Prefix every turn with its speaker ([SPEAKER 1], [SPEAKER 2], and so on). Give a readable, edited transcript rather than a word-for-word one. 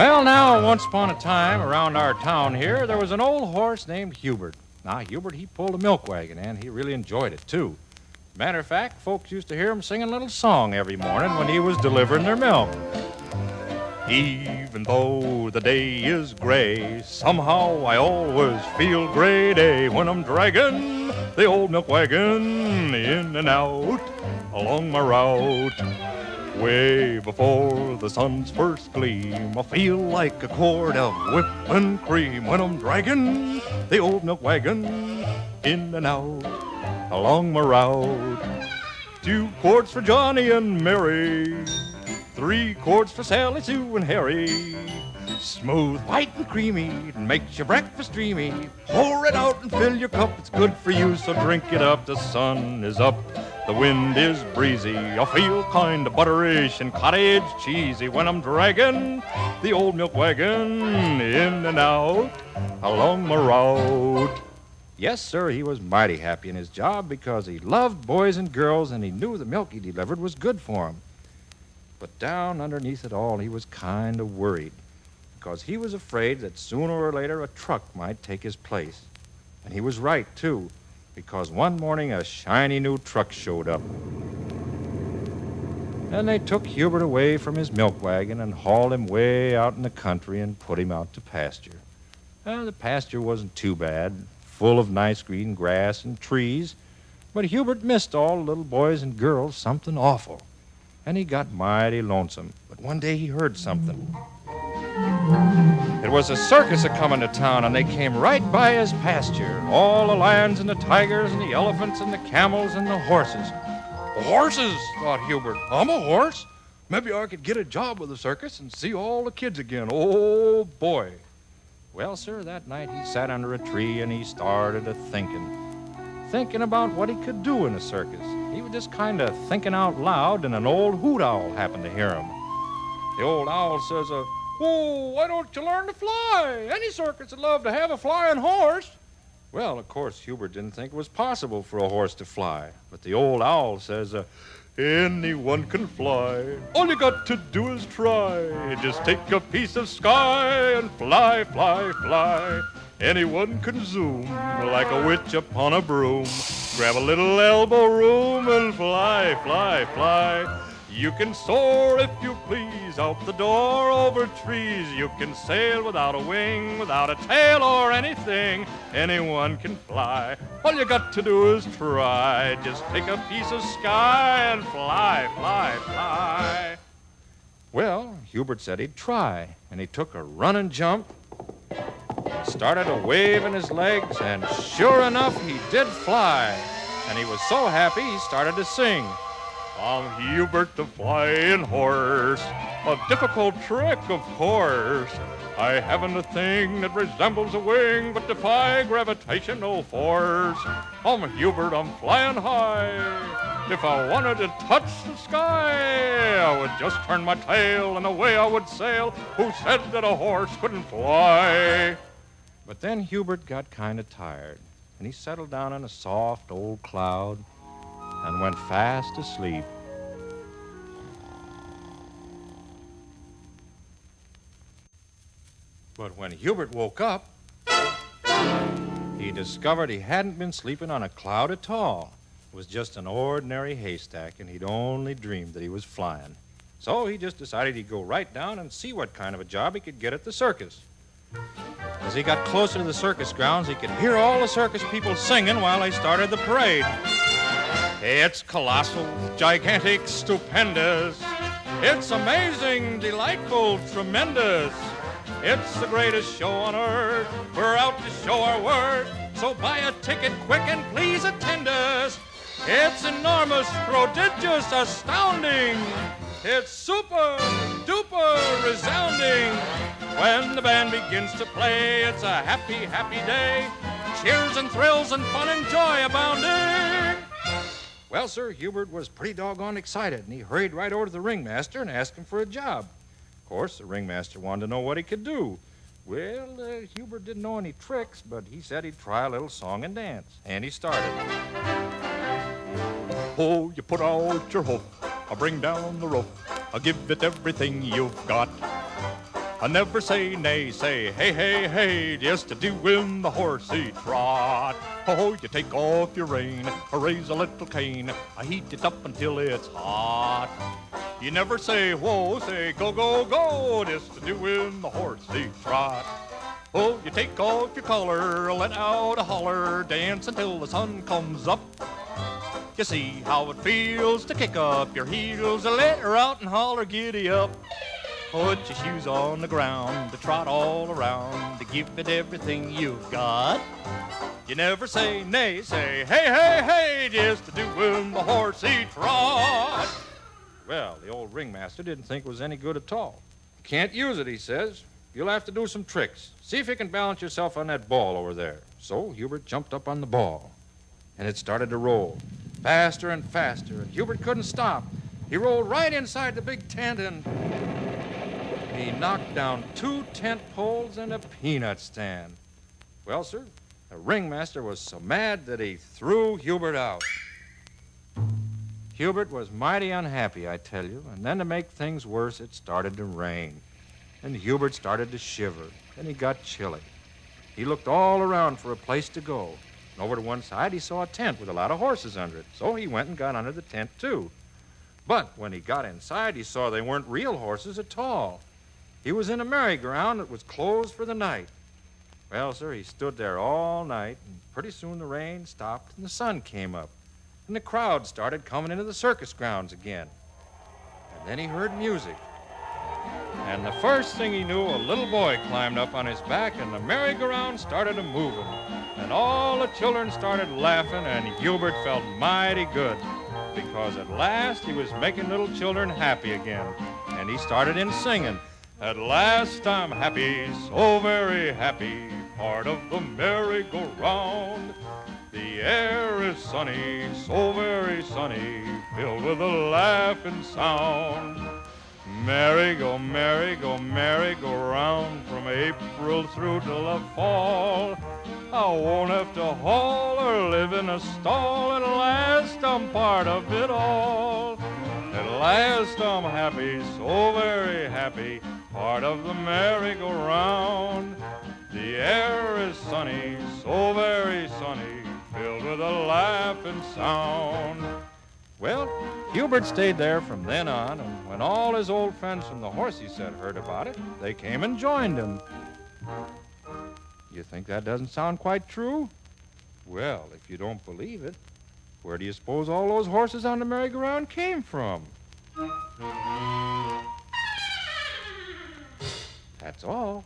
[SPEAKER 1] Well, now, once upon a time, around our town here, there was an old horse named Hubert. Now, Hubert, he pulled a milk wagon, and he really enjoyed it, too. Matter of fact, folks used to hear him sing a little song every morning when he was delivering their milk. Even though the day is gray, somehow I always feel gray day when I'm dragging the old milk wagon in and out along my route. Way before the sun's first gleam, I feel like a quart of whipping cream when I'm dragging the old milk wagon in and out along my route. 2 quarts for Johnny and Mary, 3 quarts for Sally, Sue, and Harry. Smooth, white, and creamy, it makes your breakfast dreamy. Pour it out and fill your cup, it's good for you, so drink it up. The sun is up, the wind is breezy. I feel kind of butterish and cottage cheesy when I'm dragging the old milk wagon in and out along my route. Yes, sir, he was mighty happy in his job because he loved boys and girls and he knew the milk he delivered was good for him. But down underneath it all, he was kind of worried because he was afraid that sooner or later a truck might take his place. And he was right, too, because one morning a shiny new truck showed up. And they took Hubert away from his milk wagon and hauled him way out in the country and put him out to pasture. The pasture wasn't too bad, full of nice green grass and trees, but Hubert missed all the little boys and girls something awful. And he got mighty lonesome. But one day he heard something. It was a circus a-comin' to town, and they came right by his pasture. All the lions and the tigers and the elephants and the camels and the horses. Horses, thought Hubert. I'm a horse. Maybe I could get a job with the circus and see all the kids again. Oh, boy. Well, sir, that night he sat under a tree and he started thinking about what he could do in a circus. He was just kind of thinking out loud, and an old hoot owl happened to hear him. The old owl says, "Oh, why don't you learn to fly? Any circus would love to have a flying horse." Well, of course, Hubert didn't think it was possible for a horse to fly. But the old owl says, "Anyone can fly. All you got to do is try. Just take a piece of sky and fly, fly, fly. Anyone can zoom like a witch upon a broom. Grab a little elbow room and fly, fly, fly. You can soar if you please out the door over trees. You can sail without a wing, without a tail or anything. Anyone can fly. All you got to do is try. Just take a piece of sky and fly, fly, fly." Well, Hubert said he'd try, and he took a running jump, started a waving his legs, and sure enough, he did fly. And he was so happy, he started to sing. "I'm Hubert the flying horse, a difficult trick, of course. I haven't a thing that resembles a wing, but defy gravitational force. I'm Hubert, I'm flying high. If I wanted to touch the sky, I would just turn my tail and away I would sail. Who said that a horse couldn't fly?" But then Hubert got kind of tired, and he settled down on a soft old cloud and went fast asleep. But when Hubert woke up, he discovered he hadn't been sleeping on a cloud at all. It was just an ordinary haystack, and he'd only dreamed that he was flying. So he just decided he'd go right down and see what kind of a job he could get at the circus. As he got closer to the circus grounds, he could hear all the circus people singing while they started the parade. It's colossal, gigantic, stupendous. It's amazing, delightful, tremendous. It's the greatest show on earth. We're out to show our worth. So buy a ticket quick and please attend us. It's enormous, prodigious, astounding. It's super, duper, resounding. When the band begins to play, it's a happy, happy day. Cheers and thrills and fun and joy abounding. Well, sir, Hubert was pretty doggone excited, and he hurried right over to the ringmaster and asked him for a job. Of course, the ringmaster wanted to know what he could do. Well, Hubert didn't know any tricks, but he said he'd try a little song and dance. And he started. "Oh, you put out your hoof, I'll bring down the roof, I'll give it everything you've got. I never say nay, say hey, hey, hey, just to do in the horsey trot. Oh, you take off your rein, raise a little cane, heat it up until it's hot. You never say whoa, say go, go, go, just to do in the horsey trot. Oh, you take off your collar, let out a holler, dance until the sun comes up. You see how it feels to kick up your heels, let her out and holler, giddy up. Put your shoes on the ground, to trot all around, to give it everything you've got. You never say nay, say hey, hey, hey, just to do in the horsey trot. Well, the old ringmaster didn't think it was any good at all. Can't use it, he says. You'll have to do some tricks. See if you can balance yourself on that ball over there. So Hubert jumped up on the ball, and it started to roll faster and faster, and Hubert couldn't stop. He rolled right inside the big tent, and he knocked down 2 tent poles and a peanut stand. Well, sir, the ringmaster was so mad that he threw Hubert out. Hubert was mighty unhappy, I tell you, and then to make things worse, it started to rain. And Hubert started to shiver, and he got chilly. He looked all around for a place to go. And over to one side, he saw a tent with a lot of horses under it, so he went and got under the tent, too. But when he got inside, he saw they weren't real horses at all. He was in a merry-go-round that was closed for the night. Well, sir, he stood there all night, and pretty soon the rain stopped and the sun came up, and the crowd started coming into the circus grounds again. And then he heard music. And the first thing he knew, a little boy climbed up on his back, and the merry-go-round started a moving. And all the children started laughing, and Hubert felt mighty good, because at last he was making little children happy again. And he started in singing, "At last I'm happy, so very happy, part of the merry-go-round. The air is sunny, so very sunny, filled with a laughing sound. Merry-go, merry-go, merry-go-round, from April through till the fall. I won't have to haul or live in a stall. At last I'm part of it all. At last I'm happy, so very happy, part of the merry-go-round. The air is sunny, so very sunny, filled with a laughing sound." Well, Hubert stayed there from then on, and when all his old friends from the horsey set heard about it, they came and joined him. You think that doesn't sound quite true? Well, if you don't believe it, where do you suppose all those horses on the merry-go-round came from? That's all.